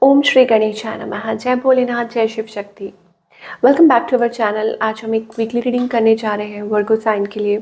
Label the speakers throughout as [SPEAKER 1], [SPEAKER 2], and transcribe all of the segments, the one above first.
[SPEAKER 1] ओम श्री गणेशाय नमः। जय भोलेनाथ, जय Shiv Shakti. Welcome back to our channel. आज हम एक वीकली रीडिंग करने जा रहे हैं वर्गो साइन के लिए,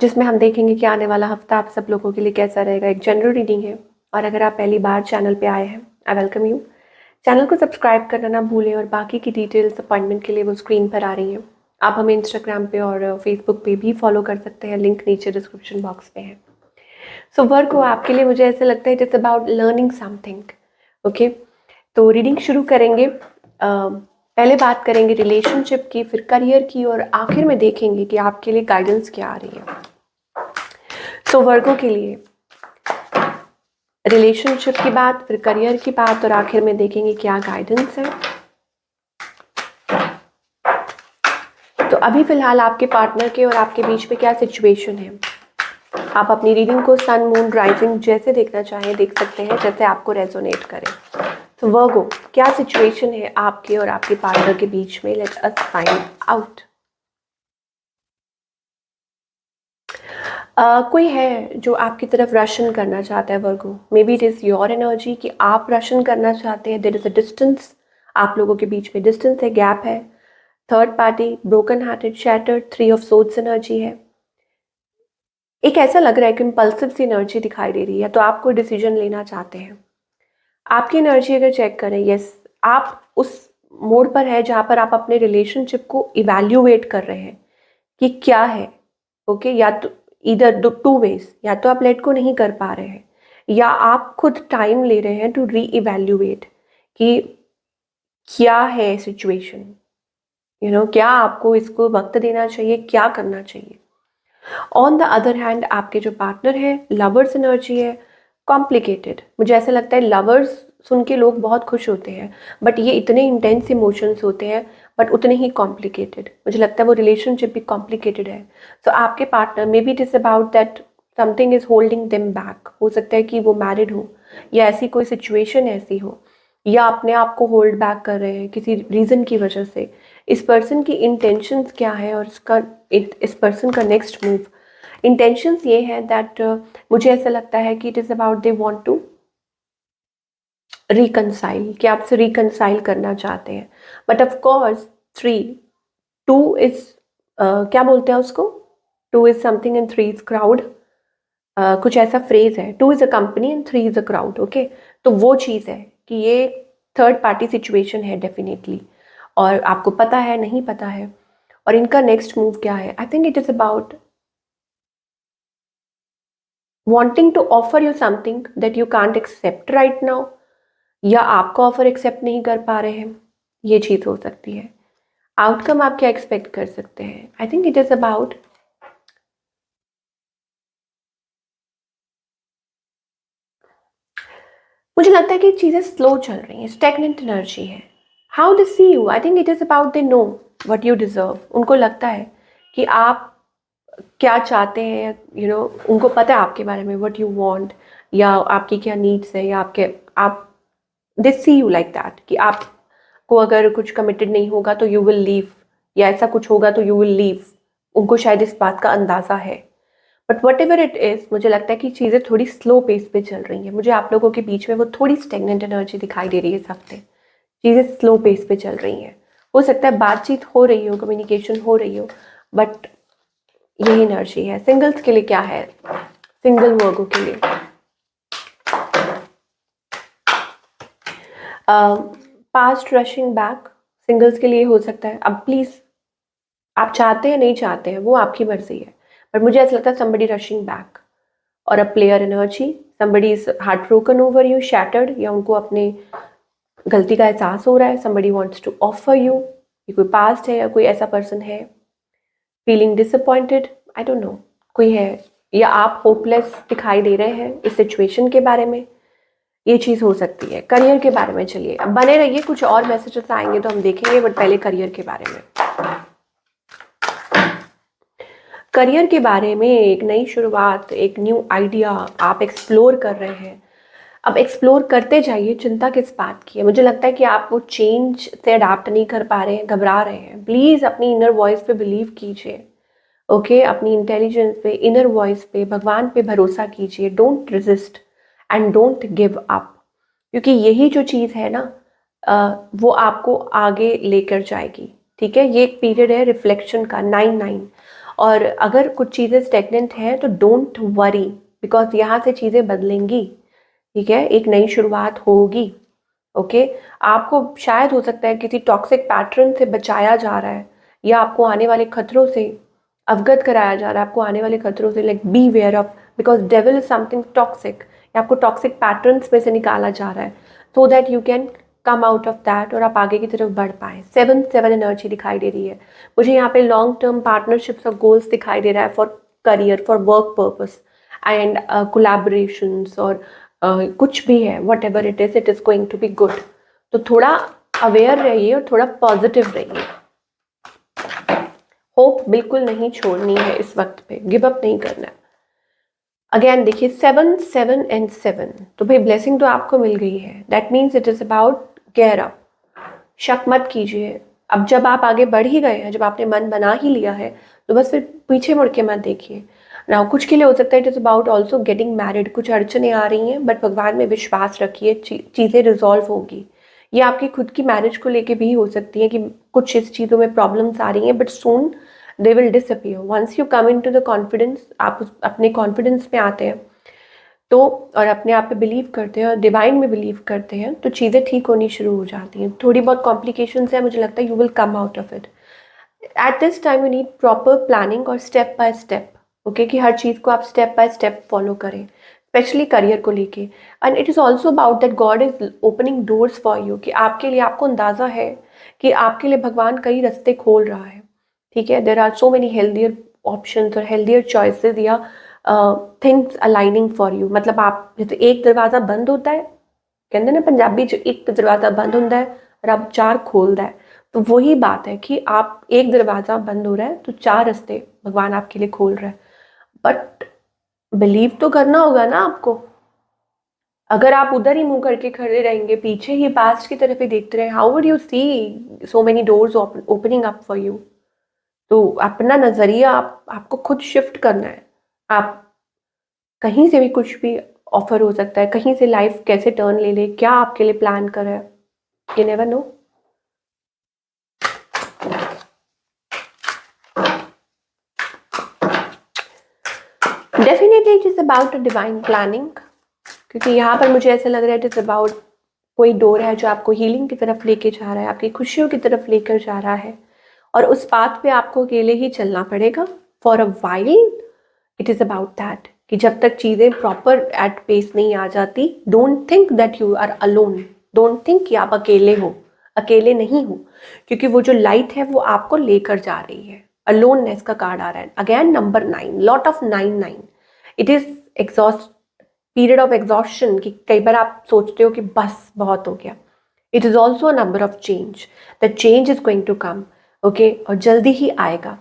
[SPEAKER 1] जिसमें हम देखेंगे कि आने वाला हफ्ता आप सब लोगों के लिए कैसा रहेगा। एक जनरल रीडिंग है और अगर आप पहली बार चैनल पे आए हैं, आई वेलकम यू। चैनल को सब्सक्राइब करना ना भूलें और बाकी की डिटेल्स अपॉइंटमेंट के लिए वो स्क्रीन पर आ रही हैं। आप हमें इंस्टाग्राम पे और फेसबुक पे भी फॉलो कर सकते हैं, लिंक नीचे डिस्क्रिप्शन बॉक्स पे है। सो वर्गो आपके लिए मुझे ऐसा लगता है it is about learning something. Okay, तो रीडिंग शुरू करेंगे। पहले बात करेंगे रिलेशनशिप की, फिर करियर की और आखिर में देखेंगे कि आपके लिए गाइडेंस क्या आ रही है। तो वर्गो के लिए रिलेशनशिप की बात, फिर करियर की बात और आखिर में देखेंगे क्या गाइडेंस है। तो अभी फिलहाल आपके पार्टनर के और आपके बीच में क्या सिचुएशन है। आप अपनी रीडिंग को सन, मून, राइजिंग जैसे देखना चाहें देख सकते हैं, जैसे आपको रेजोनेट करे। तो वर्गो, क्या सिचुएशन है आपके और आपके पार्टनर के बीच में? Let us find out. कोई है जो आपकी तरफ रशन करना चाहता है Virgo. May be it is your energy कि आप रशन करना चाहते हैं। देयर इज़ अ डिस्टेंस, आप लोगों के बीच में डिस्टेंस है, गैप है। Third party, broken hearted, shattered, 3 of swords energy है। एक ऐसा लग रहा है कि इम्पल्सिव सी एनर्जी दिखाई दे रही है, तो आप कोई डिसीजन लेना चाहते हैं। आपकी एनर्जी अगर चेक करें, यस, आप उस मोड पर है जहाँ पर आप अपने रिलेशनशिप को इवैल्यूएट कर रहे हैं कि क्या है। ओके, या तो इधर टू वेज, या तो आप लेट को नहीं कर पा रहे हैं या आप खुद टाइम ले रहे हैं टू री इवैल्यूएट कि क्या है सिचुएशन। क्या आपको इसको वक्त देना चाहिए, क्या करना चाहिए। ऑन द अदर हैंड, आपके जो पार्टनर है, लवर्स एनर्जी है, कॉम्प्लिकेटेड। मुझे ऐसा लगता है लवर्स सुन के लोग बहुत खुश होते हैं, बट ये इतने इंटेंस इमोशंस होते हैं, बट उतने ही कॉम्प्लिकेटेड। मुझे लगता है वो रिलेशनशिप भी कॉम्प्लिकेटेड है। तो आपके partner, may be it is about that something is holding them back. हो सकता है कि वो मैरिड हो या ऐसी कोई सिचुएशन ऐसी हो, या अपने आप को होल्ड बैक कर रहे हैं किसी रीज़न की वजह से। इस पर्सन की इंटेंशंस क्या है और इस पर्सन का नेक्स्ट मूव। इंटेंशंस ये है दैट मुझे ऐसा लगता है कि it is about they want to reconcile, कि आपसे रिकनसाइल करना चाहते हैं। बट ऑफ कोर्स 2 इज क्या बोलते हैं उसको, 2 is something and 3 is crowd. कुछ ऐसा फ्रेज है, 2 is a company and 3 is a crowd. Okay, तो वो चीज़ है कि ये थर्ड पार्टी सिचुएशन है डेफिनेटली, और आपको पता है नहीं पता है। और इनका नेक्स्ट मूव क्या है? आई think it is about wanting to offer you something that you can't accept right now, या आपका ऑफर एक्सेप्ट नहीं कर पा रहे हैं। ये चीज़ हो सकती है। आउटकम आप क्या एक्सपेक्ट कर सकते हैं? I think it is about मुझे लगता है कि चीज़ें स्लो चल रही हैं, स्टैग्नेंट एनर्जी है। How they see you, I think it is about they know what you deserve. उनको लगता है कि आप क्या चाहते हैं, उनको पता है आपके बारे में, व्हाट यू वांट, या आपकी क्या नीड्स है, या आप दे सी यू लाइक दैट कि आपको अगर कुछ कमिटेड नहीं होगा तो यू विल लीव, या ऐसा कुछ होगा तो यू विल लीव। उनको शायद इस बात का अंदाज़ा है। But what ever it is, मुझे लगता है कि चीज़ें थोड़ी स्लो पेस पे चल रही हैं। मुझे आप लोगों के बीच में वो थोड़ी स्टेगनेंट एनर्जी दिखाई दे रही है इस हफ्ते। चीज़ें स्लो पेस पे चल रही हैं। हो सकता है बातचीत हो रही हो, कम्युनिकेशन हो रही हो, बट यही एनर्जी है। सिंगल्स के लिए क्या है, सिंगल वर्गों के लिए पास्ट रशिंग बैक, सिंगल्स के लिए हो सकता है। अब प्लीज़, आप चाहते हैं नहीं चाहते हैं वो आपकी मर्जी है, बट मुझे ऐसा लगता है somebody rushing back और a player energy, somebody is heartbroken over you, shattered, या उनको अपने गलती का एहसास हो रहा है। somebody wants to offer you, ये कोई पास्ट है या कोई ऐसा पर्सन है। Feeling disappointed, I don't know, कोई है, या आप होपलेस दिखाई दे रहे हैं इस सिचुएशन के बारे में। ये चीज़ हो सकती है। करियर के बारे में चलिए, अब बने रहिए, कुछ और मैसेजेस आएंगे तो हम देखेंगे, बट पहले करियर के बारे में। करियर के बारे में एक नई शुरुआत, एक न्यू आइडिया आप एक्सप्लोर कर रहे हैं। अब एक्सप्लोर करते जाइए, चिंता किस बात की है। मुझे लगता है कि आप वो चेंज से अडाप्ट नहीं कर पा रहे हैं, घबरा रहे हैं। प्लीज़ अपनी इनर वॉइस पे बिलीव कीजिए। ओके, अपनी इंटेलिजेंस पे, इनर वॉइस पे, भगवान पे भरोसा कीजिए। Don't resist and don't give up. क्योंकि यही जो चीज़ है ना वो आपको आगे लेकर जाएगी। ठीक है, ये एक पीरियड है रिफ्लेक्शन का 9-9। और अगर कुछ चीज़ें स्टेगनेंट हैं तो डोंट वरी, बिकॉज यहाँ से चीज़ें बदलेंगी। ठीक है, एक नई शुरुआत होगी। ओके, आपको शायद हो सकता है किसी टॉक्सिक पैटर्न से बचाया जा रहा है, या आपको आने वाले खतरों से अवगत कराया जा रहा है, आपको आने वाले खतरों से like beware of, because devil is something toxic, या आपको टॉक्सिक पैटर्न्स में से निकाला जा रहा है, so that you can come out of that और आप आगे की तरफ बढ़ पाए। 7-7 एनर्जी दिखाई दे रही है मुझे यहाँ पे। लॉन्ग टर्म पार्टनरशिप्स और गोल्स दिखाई दे रहा है for career, for work purpose and collaborations, और कुछ भी है, whatever it is going to be good. तो थोड़ा अवेयर रहिए और थोड़ा पॉजिटिव रहिए। होप बिल्कुल नहीं छोड़नी है इस वक्त पे, गिव अप नहीं करना है। अगेन देखिए 7-7 एंड 7, तो भाई ब्लेसिंग तो आपको मिल गई है, that means it is about gear up. शक मत कीजिए, अब जब आप आगे बढ़ ही गए हैं, जब आपने मन बना ही लिया है, तो बस फिर पीछे मुड़ के मत देखिए ना। कुछ के लिए हो सकता है it is about also getting married, कुछ अड़चने आ रही हैं, बट भगवान में विश्वास रखिए, चीज़ें रिजॉल्व होगी। ये आपकी खुद की मैरिज को लेके भी हो सकती है कि कुछ इस चीज़ों में प्रॉब्लम्स आ रही हैं, but soon they will disappear once you come into the confidence. आप अपने कॉन्फिडेंस में आते हैं तो, और अपने आप पे बिलीव करते हैं और डिवाइन में बिलीव करते हैं, तो चीज़ें ठीक होनी शुरू हो जाती हैं। थोड़ी बहुत कॉम्प्लिकेशंस है, मुझे लगता है you will come out of it. At this time you need proper planning और स्टेप बाय स्टेप। ओके, कि हर चीज़ को आप स्टेप बाय स्टेप फॉलो करें, स्पेशली करियर को लेके। And it is also about that God is opening doors for you, कि आपके लिए, आपको अंदाज़ा है कि आपके लिए भगवान कई रास्ते खोल रहा है। ठीक है, there are so many healthier options और हेल्दियर चॉइसेस, या थिंग्स अलाइनिंग फॉर यू। मतलब आप जैसे एक दरवाज़ा बंद होता है, कहते ना पंजाबी च एक दरवाज़ा बंद होता है रब चार खोलता है, तो वही बात है कि आप एक दरवाज़ा बंद हो रहा है तो 4 रास्ते भगवान आपके लिए खोल रहा है। बट बिलीव तो करना होगा ना आपको। अगर आप उधर ही मुंह करके खड़े रहेंगे, पीछे ही पास्ट की तरफ ही देखते रहे, how would you see so many doors opening up for you. तो अपना नज़रिया आपको खुद शिफ्ट करना है। आप कहीं से भी कुछ भी ऑफर हो सकता है, कहीं से लाइफ कैसे टर्न ले ले, क्या आपके लिए प्लान कर रहा है, you never know. Definitely it is about a divine planning, क्योंकि यहाँ पर मुझे ऐसा लग रहा है इट इज़ अबाउट कोई डोर है जो आपको हीलिंग की तरफ लेके जा रहा है, आपकी खुशियों की तरफ लेकर जा रहा है, और उस पाथ पे आपको अकेले ही चलना पड़ेगा for a while. It is about that कि जब तक चीज़ें प्रॉपर एट पेस नहीं आ जाती, don't think that you are alone, don't think कि आप अकेले हो, अकेले नहीं हो, क्योंकि वो जो लाइट है वो आपको लेकर जा रही है। अलोननेस का कार्ड आ रहा है again, number 9, lot of 9-9। It is exhaust, period of exhaustion, कि कई बार आप सोचते हो कि बस बहुत हो गया। It is also a number of change, the change is going to come. Okay, और जल्दी ही आएगा।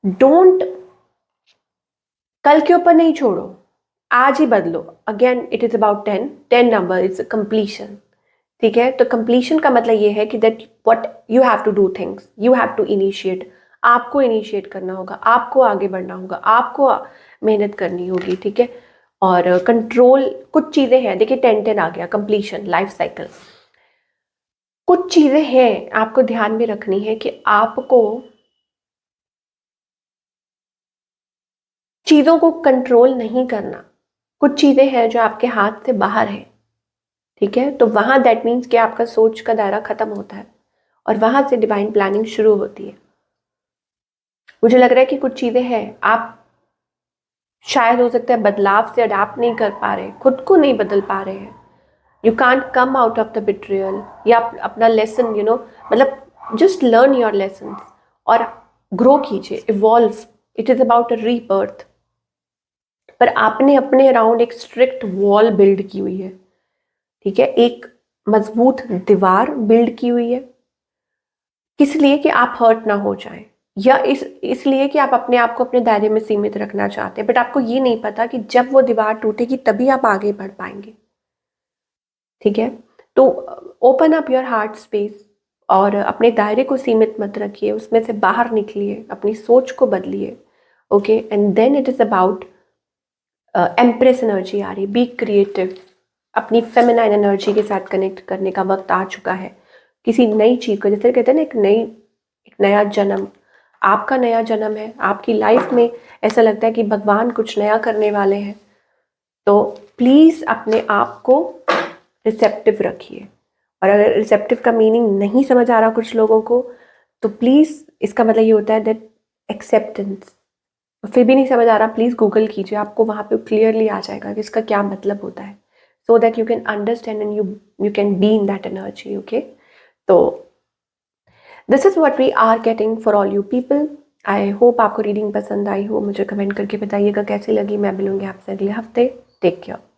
[SPEAKER 1] डोंट, कल के ऊपर नहीं छोड़ो, आज ही बदलो। Again it is about 10 number is completion. ठीक है, तो कंप्लीशन का मतलब ये है कि that what you have to do things, you have to initiate. आपको इनिशिएट करना होगा, आपको आगे बढ़ना होगा, आपको मेहनत करनी होगी। ठीक है, और कंट्रोल कुछ चीज़ें हैं, देखिए 10-10 आ गया, कंप्लीशन, लाइफ साइकिल। कुछ चीज़ें हैं आपको ध्यान में रखनी है कि आपको चीज़ों को कंट्रोल नहीं करना। कुछ चीज़ें हैं जो आपके हाथ से बाहर है। ठीक है, तो वहाँ दैट मीन्स कि आपका सोच का दायरा खत्म होता है और वहाँ से डिवाइन प्लानिंग शुरू होती है। मुझे लग रहा है कि कुछ चीज़ें हैं आप शायद हो सकता है बदलाव से अडाप्ट नहीं कर पा रहे, खुद को नहीं बदल पा रहे हैं। You can't come out of the betrayal, या अपना लेसन मतलब जस्ट लर्न योर लेसन और ग्रो कीजिए, evolve. It is about a rebirth. पर आपने अपने अराउंड एक स्ट्रिक्ट वॉल बिल्ड की हुई है। ठीक है, एक मजबूत दीवार बिल्ड की हुई है, किस लिए कि आप हर्ट ना हो जाएं, या इसलिए कि आप अपने आप को अपने दायरे में सीमित रखना चाहते हैं। बट आपको ये नहीं पता कि जब वो दीवार टूटेगी तभी आप आगे बढ़ पाएंगे। ठीक है, तो open up your heart space और अपने दायरे को सीमित मत रखिए, उसमें से बाहर निकलिए, अपनी सोच को बदलिए। Okay, and then it is about empress energy आ रही, बी क्रिएटिव। अपनी फेमिनाइन एनर्जी के साथ कनेक्ट करने का वक्त आ चुका है। किसी नई चीज़ को, जैसे कहते हैं ना, एक नया जन्म, आपका नया जन्म है, आपकी लाइफ में ऐसा लगता है कि भगवान कुछ नया करने वाले हैं। तो प्लीज़ अपने आप को रिसेप्टिव रखिए। और अगर रिसेप्टिव का मीनिंग नहीं समझ आ रहा कुछ लोगों को, तो प्लीज़ इसका मतलब ये होता है दैट एक्सेप्टेंस। फिर भी नहीं समझ आ रहा, प्लीज़ गूगल कीजिए, आपको वहाँ पे क्लियरली आ जाएगा कि इसका क्या मतलब होता है, so that you can understand and you can be in that energy. Okay, तो this is what we are getting for all you people. I hope आपको रीडिंग पसंद आई हो। मुझे कमेंट करके बताइएगा कैसी लगी। मैं मिलूंगी आपसे अगले हफ्ते। Take care.